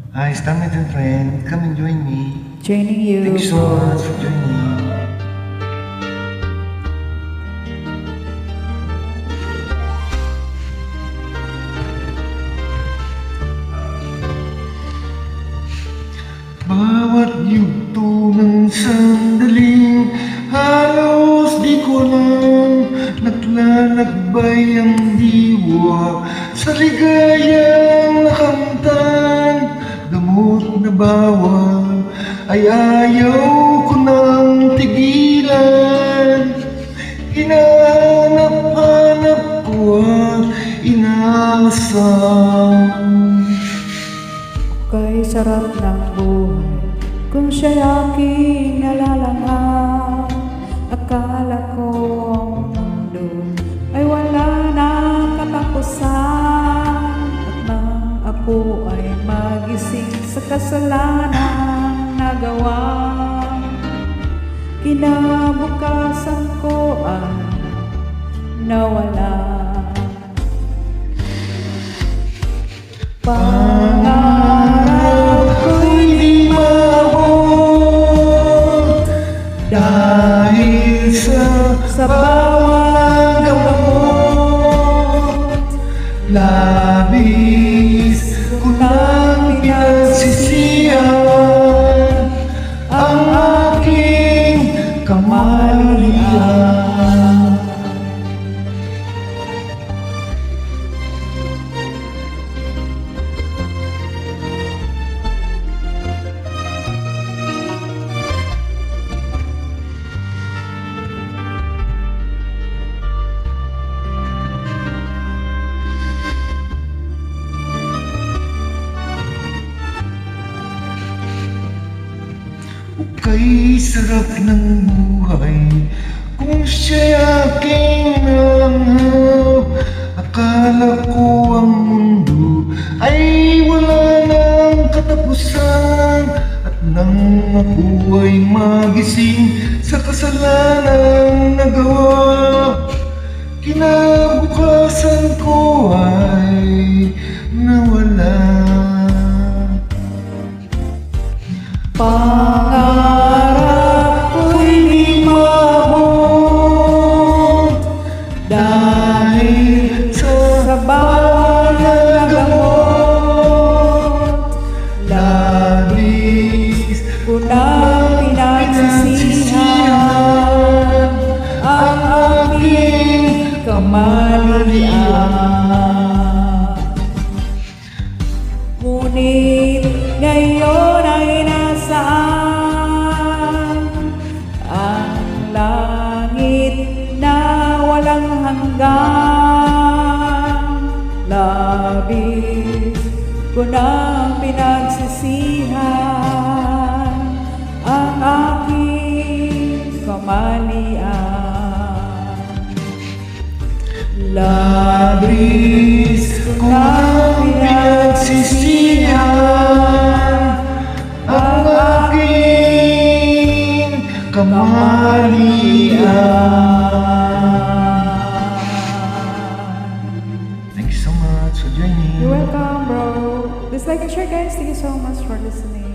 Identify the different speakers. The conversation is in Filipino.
Speaker 1: Hi, Stammet and friend. Come and join me.
Speaker 2: Joining you.
Speaker 1: Thank you so much for joining. Bawat yugto ng sandaling halos di ko lang naglalakbay ang diwa sa ligayang nakamtan. Gamot na bawal ay ayaw ko nang tigilan. Hinahanap-hanap ko at inaasam.
Speaker 2: Kay sarap ng buhay kung siya'y aking nalalanghap. Akala ko ang mundo ay wala nang katapusan. At nang ako ay magising sa kasalanang nagawa, kinabukasan ko ay nawala.
Speaker 1: Pangarap ko'y di maabot dahil sa bawat gamot. Labis ko nang pinagsisihan ang aking kamalian. Kay sarap ng buhay kung siya'y aking nalanghap. Akala ko ang mundo ay wala nang katapusan. At nang ako ay magising sa kasalanang nagawa, kinabukasan ko ay nawala.
Speaker 2: Pangarap ko'y di maabot dahil sa bawat gamot. Labis ko na pinagsisihan ang aking kamalian. Ngunit ngayon ay nasaan ang langit na walang hanggan? Labis ko na pinagsisihan ang aking kamalian.
Speaker 1: Labis ko nang pinagsisihan ang aking kamalian. Thank you so much for joining.
Speaker 2: You're welcome, bro. Please like and share, guys. Thank you so much for listening.